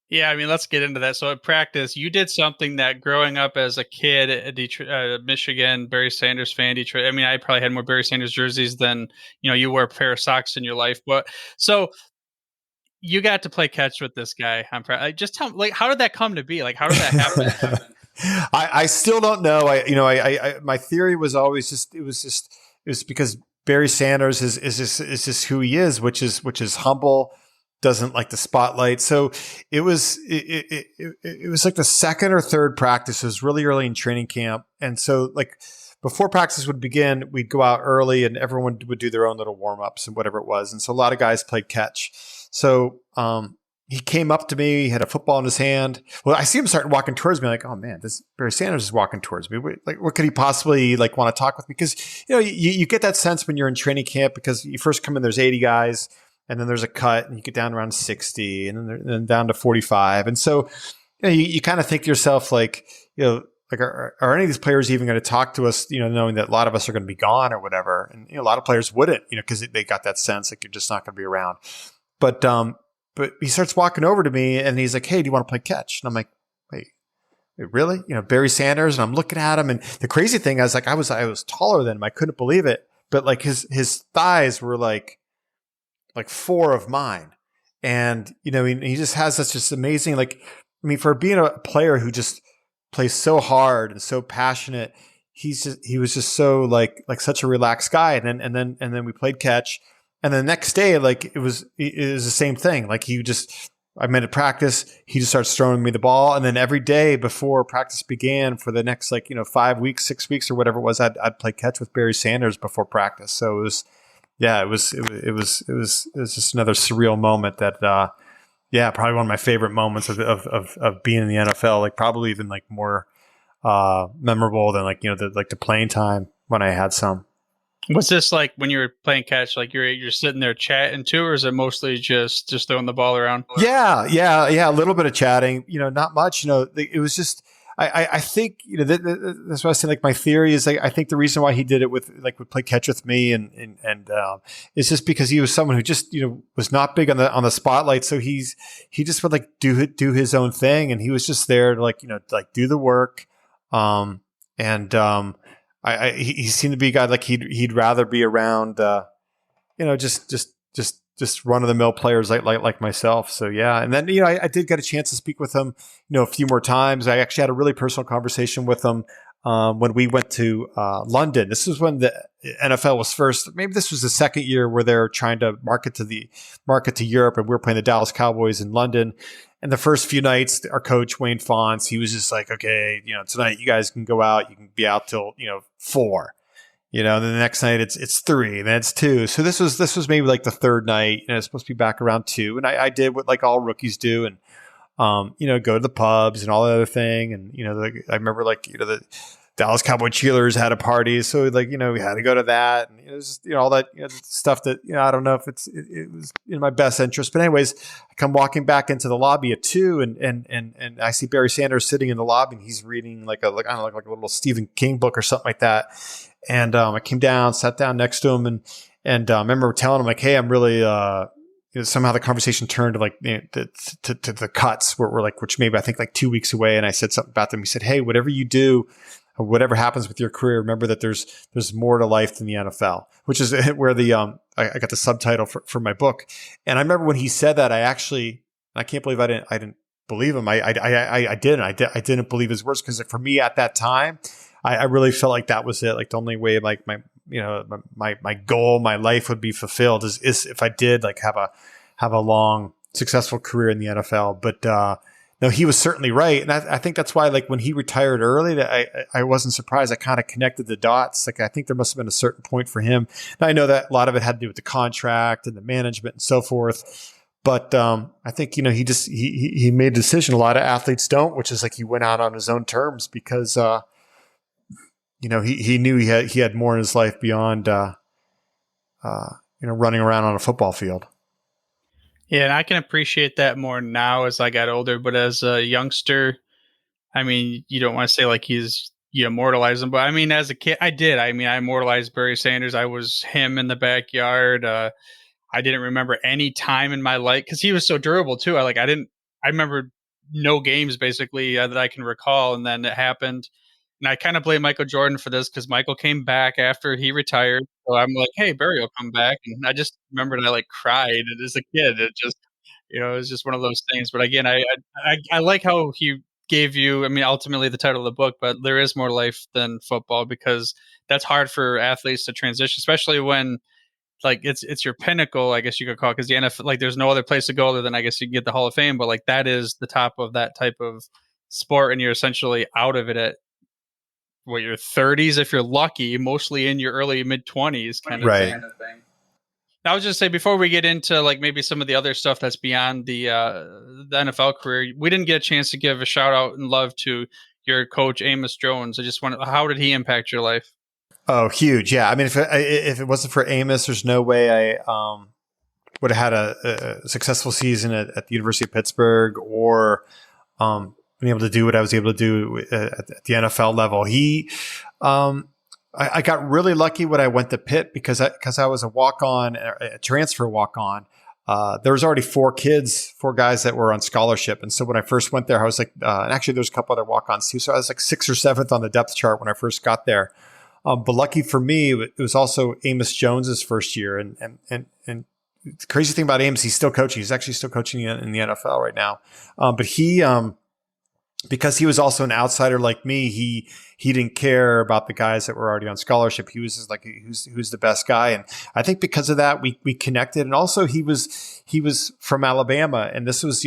Yeah, I mean, let's get into that. So at practice, you did something that growing up as a kid at Detroit, Michigan, Barry Sanders fan, Detroit. I mean, I probably had more Barry Sanders jerseys than, you wore a pair of socks in your life. But so you got to play catch with this guy. Just tell me, like, how did that come to be? Like, how did that happen? I still don't know. I my theory was always it was because Barry Sanders is just who he is, which is humble, doesn't like the spotlight. So it was like the second or third practice. It was really early in training camp, and so like before practice would begin, we'd go out early, and everyone would do their own little warm ups and whatever it was. And so a lot of guys played catch. So he came up to me, he had a football in his hand. Well, I see him starting walking towards me, like, oh man, this Barry Sanders is walking towards me. Like, what could he possibly like want to talk with me? Because you get that sense when you're in training camp, because you first come in, there's 80 guys, and then there's a cut, and you get down around 60, and then down to 45, and so you kind of think to yourself like, like are any of these players even going to talk to us? Knowing that a lot of us are going to be gone or whatever, and a lot of players wouldn't, because they got that sense like you're just not going to be around, But he starts walking over to me and he's like, hey, do you want to play catch? And I'm like, wait, really? Barry Sanders. And I'm looking at him. And the crazy thing, I was taller than him. I couldn't believe it. But like his thighs were like 4 of mine. And, he just has such this amazing, for being a player who just plays so hard and so passionate, he was just so like such a relaxed guy. And then we played catch. And the next day, like it was the same thing. Like I met at practice, he just starts throwing me the ball. And then every day before practice began for the next 5 weeks, 6 weeks or whatever it was, I'd play catch with Barry Sanders before practice. So it was just another surreal moment that, probably one of my favorite moments of being in the NFL, like probably even like more, memorable than the playing time when I had some. Was this like when you were playing catch, like you're sitting there chatting too, or is it mostly just throwing the ball around? Yeah, a little bit of chatting. Not much. It was just I think, that's what I was saying. Like my theory is, I think the reason why he did it would play catch with me, and it's just because he was someone who just, was not big on the spotlight. So he just would do his own thing. And he was just there to do the work. He seemed to be a guy he'd rather be around, just run of the mill players like myself. So yeah. And then, I did get a chance to speak with him, a few more times. I actually had a really personal conversation with him, when we went to, London. This was when the NFL was first, maybe this was the second year where they're trying to market to Europe, and we were playing the Dallas Cowboys in London. And the first few nights, our coach, Wayne Fonts, he was just like, okay, tonight you guys can go out, you can be out till, 4. And then the next night it's 3, and then it's 2. So this was maybe the third night, and it's supposed to be back around 2. And I did what all rookies do, and go to the pubs and all that other thing. And I remember the Dallas Cowboy cheerleaders had a party, so we had to go to that, and it was just, all that stuff that I don't know if it was in my best interest. But anyways, I come walking back into the lobby at 2, and I see Barry Sanders sitting in the lobby, and he's reading like a little Stephen King book or something like that. And I came down, sat down next to him, and I remember telling him hey, I'm really somehow the conversation turned to to the cuts where we're which maybe I think 2 weeks away, and I said something about them. He said, hey, whatever you do, or whatever happens with your career, remember that there's more to life than the NFL, which is where I got the subtitle for my book. And I remember when he said that, I can't believe I didn't believe him. I didn't believe his words, because for me at that time, I really felt like that was it. The only way my goal, my life would be fulfilled is if I did have a long, successful career in the NFL. But no, he was certainly right. And I think that's why when he retired early, I wasn't surprised. I kind of connected the dots. I think there must have been a certain point for him. And I know that a lot of it had to do with the contract and the management and so forth. But I think, he made a decision. A lot of athletes don't, which is he went out on his own terms, because he knew he had more in his life beyond, running around on a football field. Yeah, and I can appreciate that more now as I got older. But as a youngster, you don't want to say you immortalize him, but as a kid, I did. I immortalized Barry Sanders. I was him in the backyard. I didn't remember any time in my life, because he was so durable too. I remember no games basically that I can recall, and then it happened. And I kind of blame Michael Jordan for this, because Michael came back after he retired. So I'm hey, Barry will come back. And I just remembered I cried as a kid. It just, it was just one of those things. But again, I like how he gave you, ultimately the title of the book, but there is more life than football, because that's hard for athletes to transition, especially when it's your pinnacle, I guess you could call it, because the NFL, there's no other place to go other than, I guess, you can get the Hall of Fame, but that is the top of that type of sport, and you're essentially out of it at your 30s if you're lucky, mostly in your early mid-20s kind of thing. Now, I was just say, before we get into maybe some of the other stuff that's beyond the NFL career, we didn't get a chance to give a shout out and love to your coach, Amos Jones. I just wanted, how did he impact your life? Oh, huge. Yeah. If it wasn't for Amos, there's no way I would have had a successful season at the University of Pittsburgh, or been able to do what I was able to do at the NFL level. I got really lucky when I went to Pitt, because I was a walk-on, a transfer walk-on. There was already 4 guys that were on scholarship. And so when I first went there, I was and actually there's a couple other walk-ons too. So I was 6th or 7th on the depth chart when I first got there. But lucky for me, it was also Amos Jones's first year. And the crazy thing about Amos, he's still coaching. He's actually still coaching in the NFL right now. But he, because he was also an outsider like me, he didn't care about the guys that were already on scholarship. He was just who's the best guy. And I think because of that, we connected. And also he was from Alabama, and this was,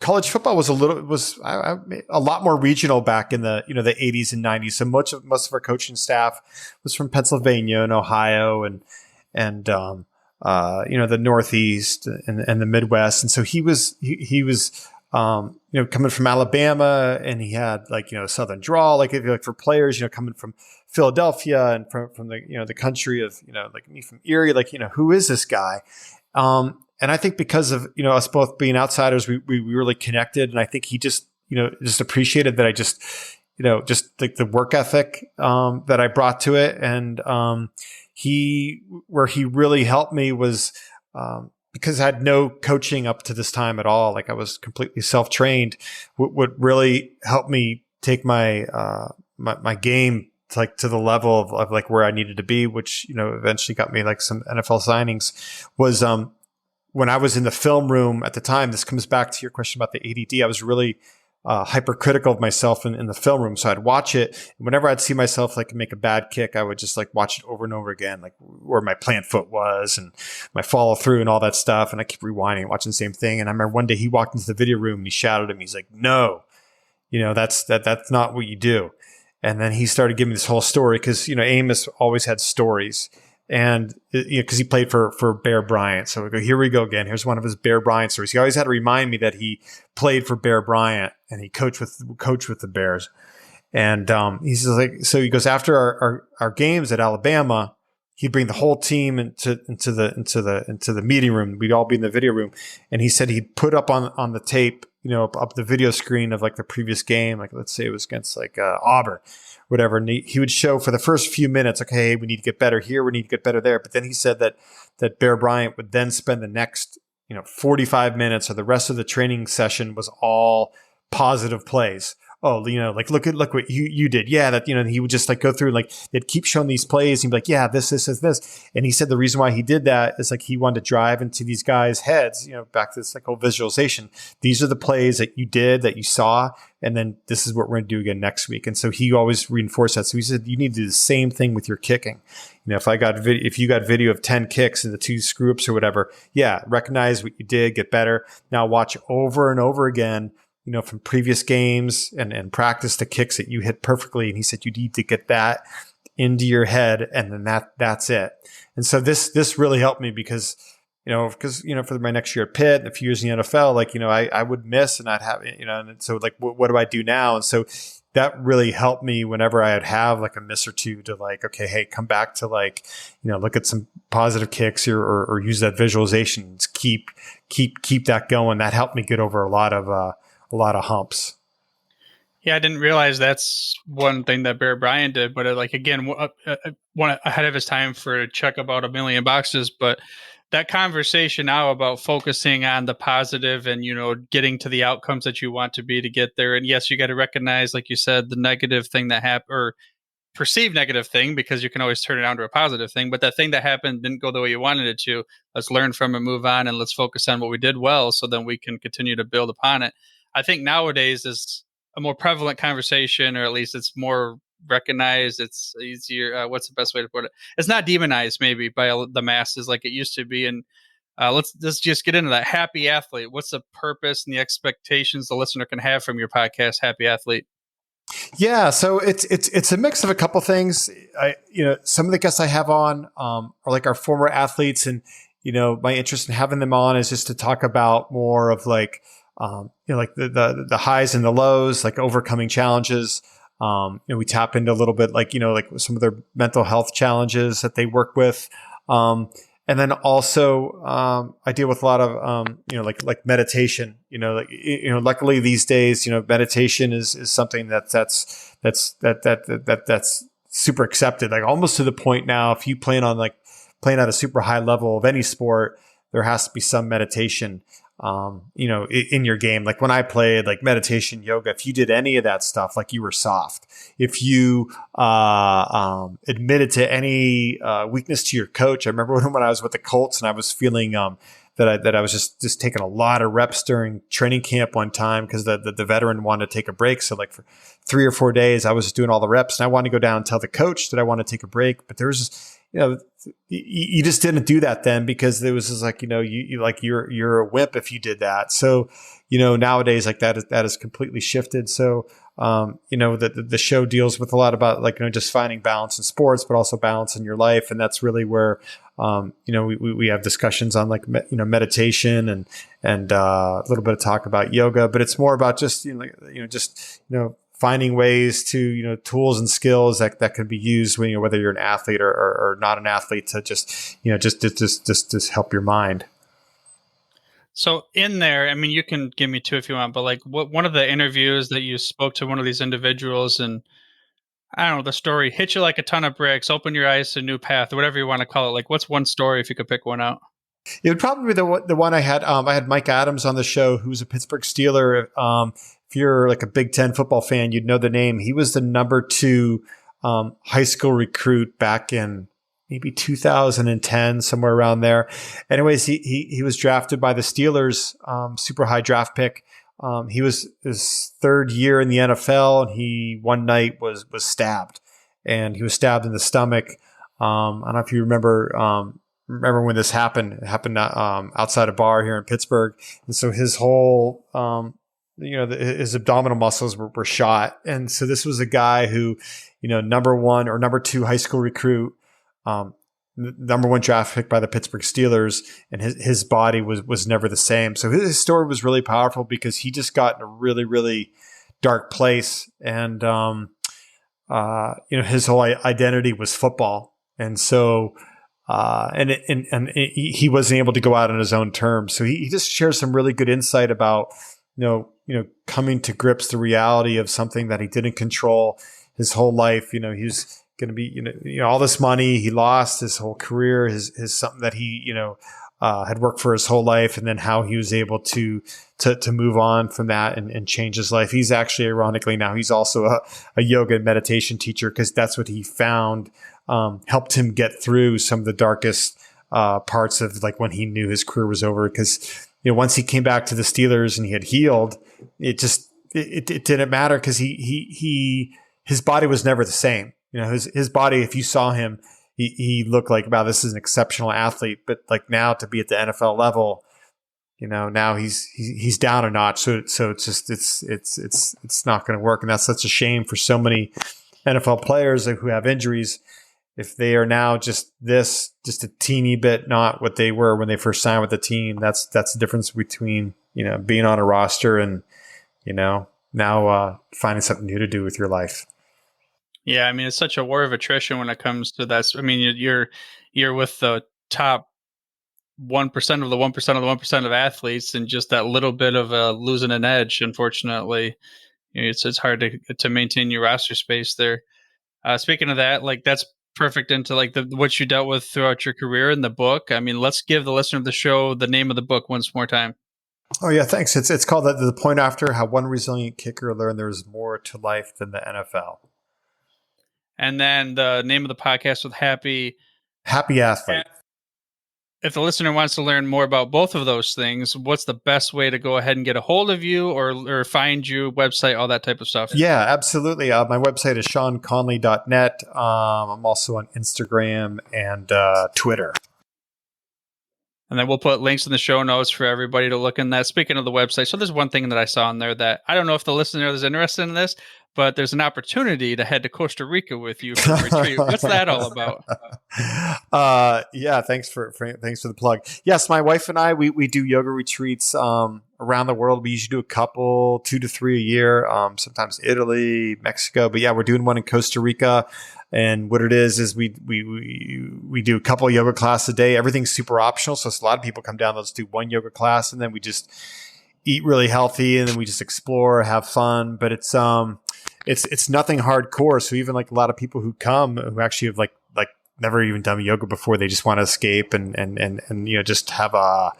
college football was a lot more regional back in the, the 80s and 90s. So most of our coaching staff was from Pennsylvania and Ohio and the Northeast and the Midwest. And so he was coming from Alabama, and he had a Southern drawl, for players, coming from Philadelphia and from the, the country of, me from Erie, who is this guy? And I think because of, us both being outsiders, we really connected. And I think he just appreciated that I just like the work ethic that I brought to it. And where he really helped me was because I had no coaching up to this time at all. Like I was completely self-trained. What really helped me take my my game to the level of like where I needed to be, which eventually got me like some NFL signings, was when I was in the film room at the time. This comes back to your question about the ADD. I was really hypercritical of myself in the film room. So I'd watch it, and whenever I'd see myself like make a bad kick, I would just like watch it over and over again, like where my plant foot was and my follow through and all that stuff. And I keep rewinding, watching the same thing. And I remember one day he walked into the video room and he shouted at me. He's like, "No, that's not what you do." And then he started giving me this whole story because, Amos always had stories. And, because he played for Bear Bryant. So we go, here we go again. Here's one of his Bear Bryant stories. He always had to remind me that he played for Bear Bryant and he coached with the Bears. And he's like, so he goes, after our games at Alabama, he'd bring the whole team into the meeting room. We'd all be in the video room. And he said he'd put up on the tape, up the video screen of like the previous game, like let's say it was against like Auburn, whatever. And he would show for the first few minutes, okay, hey, we need to get better here, we need to get better there. But then he said that Bear Bryant would then spend the next 45 minutes or the rest of the training session was all positive plays. Oh, like look what you did. Yeah, that he would just like go through, like they'd keep showing these plays. He'd be like, yeah, this. And he said the reason why he did that is like he wanted to drive into these guys' heads, back to this like whole visualization. These are the plays that you did, that you saw, and then this is what we're going to do again next week. And so he always reinforced that. So he said you need to do the same thing with your kicking. If you got video of 10 kicks and the 2 screw ups or whatever, yeah, recognize what you did, get better. Now watch over and over again, from previous games and practice the kicks that you hit perfectly. And he said, you need to get that into your head, and then that's it. And so this really helped me because for my next year at Pitt and a few years in the NFL, like, I would miss and I'd have, and so like, what do I do now? And so that really helped me whenever I'd have like a miss or two to like, okay, hey, come back to like, look at some positive kicks or use that visualization. Keep that going. That helped me get over a lot of humps. Yeah, I didn't realize that's one thing that Bear Bryant did, but like again, one ahead of his time for check about 1 million boxes. But that conversation now about focusing on the positive and getting to the outcomes that you want to be to get there. And yes, you got to recognize, like you said, the negative thing that happened or perceived negative thing, because you can always turn it on to a positive thing. But that thing that happened didn't go the way you wanted it to. Let's learn from it, move on, and let's focus on what we did well, so then we can continue to build upon it. I think nowadays is a more prevalent conversation, or at least it's more recognized. It's easier. What's the best way to put it? It's not demonized maybe by the masses like it used to be. And let's just get into that. Happy Athlete. What's the purpose and the expectations the listener can have from your podcast, Happy Athlete? Yeah, so it's a mix of a couple things. Some of the guests I have on are like our former athletes, and my interest in having them on is just to talk about more of like like the highs and the lows, like overcoming challenges. We tap into a little bit like some of their mental health challenges that they work with. And then also, I deal with a lot of, like meditation, luckily these days, meditation is something that's super accepted, like almost to the point now, if you playing at a super high level of any sport, there has to be some meditation, in your game. Like when I played like meditation, yoga, if you did any of that stuff, like you were soft. If you admitted to any weakness to your coach, I remember when I was with the Colts and I was feeling that I was just taking a lot of reps during training camp one time because the veteran wanted to take a break. So like for 3 or 4 days, I was just doing all the reps, and I wanted to go down and tell the coach that I want to take a break. But there was just, you just didn't do that then, because it was just like, you're a wimp if you did that. So, nowadays like that is completely shifted. So, the show deals with a lot about like, just finding balance in sports, but also balance in your life. And that's really where, we have discussions on like, meditation and a little bit of talk about yoga, but it's more about just, finding ways to, tools and skills that can be used when, whether you're an athlete or not an athlete, to just help your mind. So in there, I mean, you can give me two if you want, but like one of the interviews that you spoke to one of these individuals and I don't know, the story hit you like a ton of bricks, open your eyes to a new path, or whatever you want to call it. Like what's one story if you could pick one out? It would probably be the one I had. I had Mike Adams on the show, who's a Pittsburgh Steeler. If you're like a Big Ten football fan, you'd know the name. He was the number 2 high school recruit back in maybe 2010, somewhere around there. Anyways, he was drafted by the Steelers, super high draft pick. He was his 3rd year in the NFL, and he one night was stabbed, and he was stabbed in the stomach. I don't know if you remember when this happened. It happened outside a bar here in Pittsburgh, and so his whole his abdominal muscles were shot. And so this was a guy who, number 1 or number 2 high school recruit, number 1 draft pick by the Pittsburgh Steelers, and his body was never the same. So his story was really powerful because he just got in a really, really dark place. And, his whole identity was football. And so, he wasn't able to go out on his own terms. So he just shares some really good insight about, coming to grips the reality of something that he didn't control his whole life. He was going to be, all this money he lost, his whole career, his something that he, had worked for his whole life, and then how he was able to move on from that and change his life. He's actually, ironically, now he's also a yoga and meditation teacher, because that's what he found helped him get through some of the darkest parts of like when he knew his career was over. Because once he came back to the Steelers and he had healed, it didn't matter, because his body was never the same. His body, if you saw him, he looked like, wow, this is an exceptional athlete. But like now, to be at the NFL level, now he's down a notch. So it's just it's not going to work, and that's such a shame for so many NFL players who have injuries. If they are now just a teeny bit not what they were when they first signed with the team, that's the difference between being on a roster and now finding something new to do with your life. Yeah, I mean, it's such a war of attrition when it comes to that. I mean, you're with the top 1% of the 1% of the 1% of athletes, and just that little bit of losing an edge, unfortunately, it's hard to maintain your roster space there. Speaking of that, like that's perfect into like what you dealt with throughout your career in the book. I mean, let's give the listener of the show the name of the book once more time. Oh yeah, thanks. It's called The Point After: How One Resilient Kicker Learned There's More to Life Than the NFL. And then the name of the podcast with Happy Athlete. If the listener wants to learn more about both of those things, what's the best way to go ahead and get a hold of you or find you, website, all that type of stuff? Yeah, absolutely. My website is seanconley.net. I'm also on Instagram and Twitter. And then we'll put links in the show notes for everybody to look in that. Speaking of the website, so there's one thing that I saw in there that I don't know if the listener is interested in this, but there's an opportunity to head to Costa Rica with you for a retreat. What's that all about? Yeah, thanks for the plug. Yes, my wife and I, we do yoga retreats around the world. We usually do a couple, 2 to 3 a year, sometimes Italy, Mexico. But yeah, we're doing one in Costa Rica. And what it is we do a couple of yoga classes a day. Everything's super optional. So a lot of people come down, let's do one yoga class, and then we just eat really healthy, and then we just explore, have fun. But it's nothing hardcore. So even like a lot of people who come who actually have like never even done yoga before, they just want to escape and just have I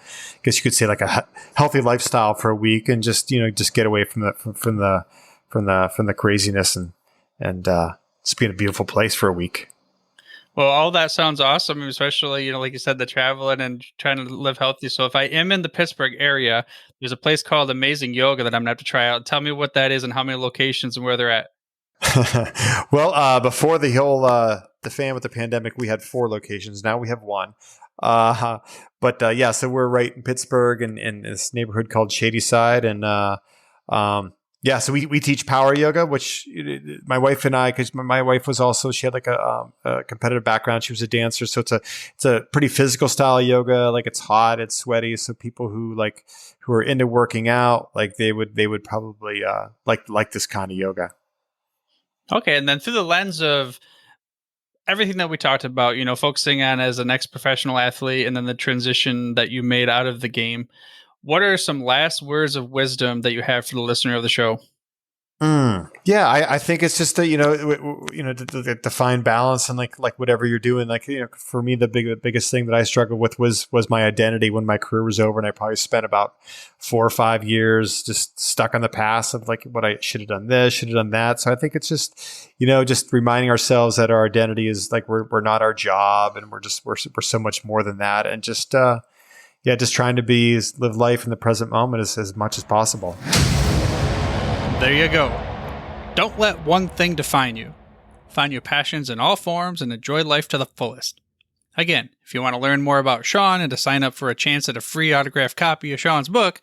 guess you could say like a healthy lifestyle for a week, and just get away from the craziness and just be in a beautiful place for a week. Well, all that sounds awesome, especially, like you said, the traveling and trying to live healthy. So if I am in the Pittsburgh area, there's a place called Amazing Yoga that I'm going to have to try out. Tell me what that is and how many locations and where they're at. Well, before the whole the fan with the pandemic, we had 4 locations. Now we have 1. But yeah, so we're right in Pittsburgh in this neighborhood called Shadyside, and yeah, so we teach power yoga, which my wife and I, because my wife was also, she had like a competitive background. She was a dancer. So it's a pretty physical style of yoga. Like it's hot, it's sweaty. So people who are into working out, like they would probably like this kind of yoga. Okay. And then through the lens of everything that we talked about, focusing on as an ex-professional athlete and then the transition that you made out of the game, what are some last words of wisdom that you have for the listener of the show? Yeah, I think it's just that, to find balance and like whatever you're doing. Like, for me, the biggest thing that I struggled with was my identity when my career was over. And I probably spent about 4 or 5 years just stuck on the past of like what I should have done this, should have done that. So I think it's just, just reminding ourselves that our identity is like, we're not our job, and we're so much more than that. And just, just trying to live life in the present moment as much as possible. There you go. Don't let one thing define you. Find your passions in all forms and enjoy life to the fullest. Again, if you want to learn more about Sean and to sign up for a chance at a free autographed copy of Sean's book,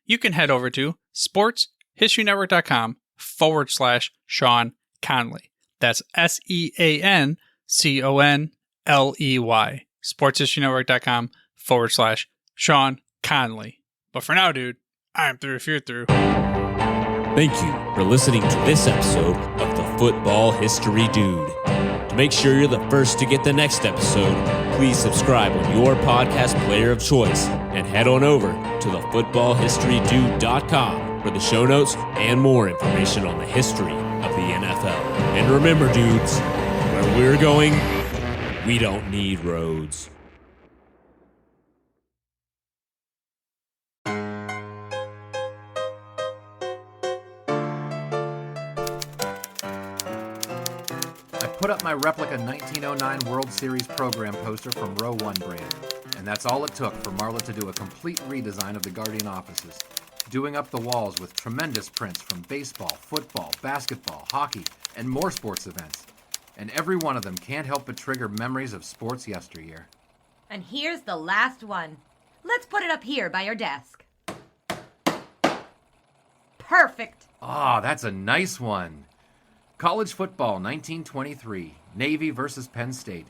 you can head over to sportshistorynetwork.com/Sean Conley. That's SeanConley. sportshistorynetwork.com/Sean Conley. But for now, dude, I'm through if you're through. Thank you for listening to this episode of the Football History Dude. To make sure you're the first to get the next episode, please subscribe on your podcast player of choice and head on over to thefootballhistorydude.com for the show notes and more information on the history of the NFL. And remember, dudes, where we're going, we don't need roads. Put up my replica 1909 World Series program poster from Row 1 brand. And that's all it took for Marla to do a complete redesign of the Guardian offices, doing up the walls with tremendous prints from baseball, football, basketball, hockey, and more sports events. And every one of them can't help but trigger memories of sports yesteryear. And here's the last one. Let's put it up here by your desk. Perfect. Ah, that's a nice one. College football, 1923, Navy versus Penn State.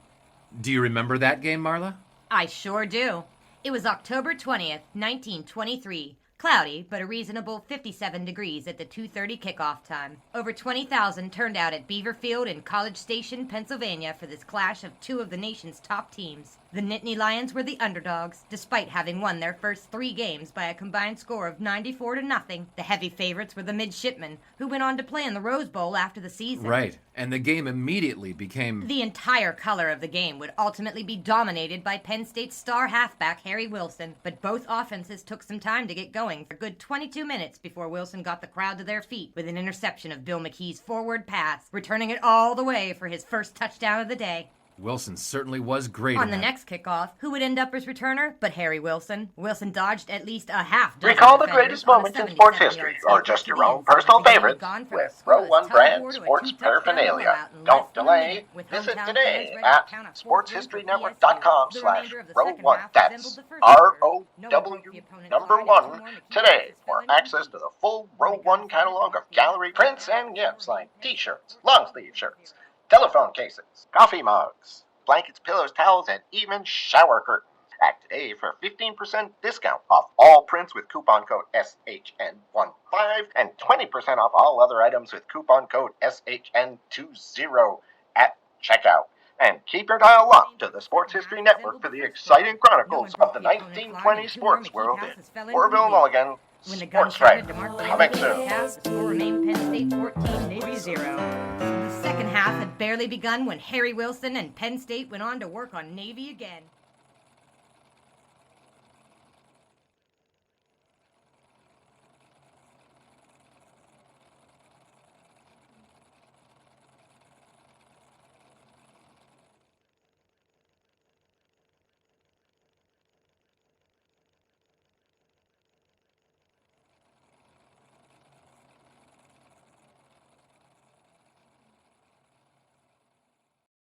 Do you remember that game, Marla? I sure do. It was October 20th, 1923. Cloudy, but a reasonable 57 degrees at the 2:30 kickoff time. Over 20,000 turned out at Beaver Field in College Station, Pennsylvania for this clash of two of the nation's top teams. The Nittany Lions were the underdogs, despite having won their first 3 games by a combined score of 94-0. The heavy favorites were the Midshipmen, who went on to play in the Rose Bowl after the season. Right, and the game immediately became... The entire color of the game would ultimately be dominated by Penn State's star halfback, Harry Wilson, but both offenses took some time to get going for a good 22 minutes before Wilson got the crowd to their feet with an interception of Bill McKee's forward pass, returning it all the way for his first touchdown of the day. Wilson certainly was great on the next kickoff. Who would end up as returner but Harry Wilson? Wilson dodged at least a half dozen. Recall the greatest moments in sports history, or just your own personal favorites, with Row 1 brand sports paraphernalia. Don't delay. Visit today at sportshistorynetwork.com/Row1. That's ROW1 today for access to the full Row 1 catalog of gallery prints and gifts like t-shirts, long-sleeve shirts, telephone cases, coffee mugs, blankets, pillows, towels, and even shower curtains. Act today for a 15% discount off all prints with coupon code SHN15 and 20% off all other items with coupon code SHN20 at checkout. And keep your dial locked to the Sports History Network for the exciting chronicles of the 1920 sports world in Orville, Mulligan. Sports Right, coming soon. The score remained Penn State 14, Navy 0. The second half had barely begun when Harry Wilson and Penn State went on to work on Navy again.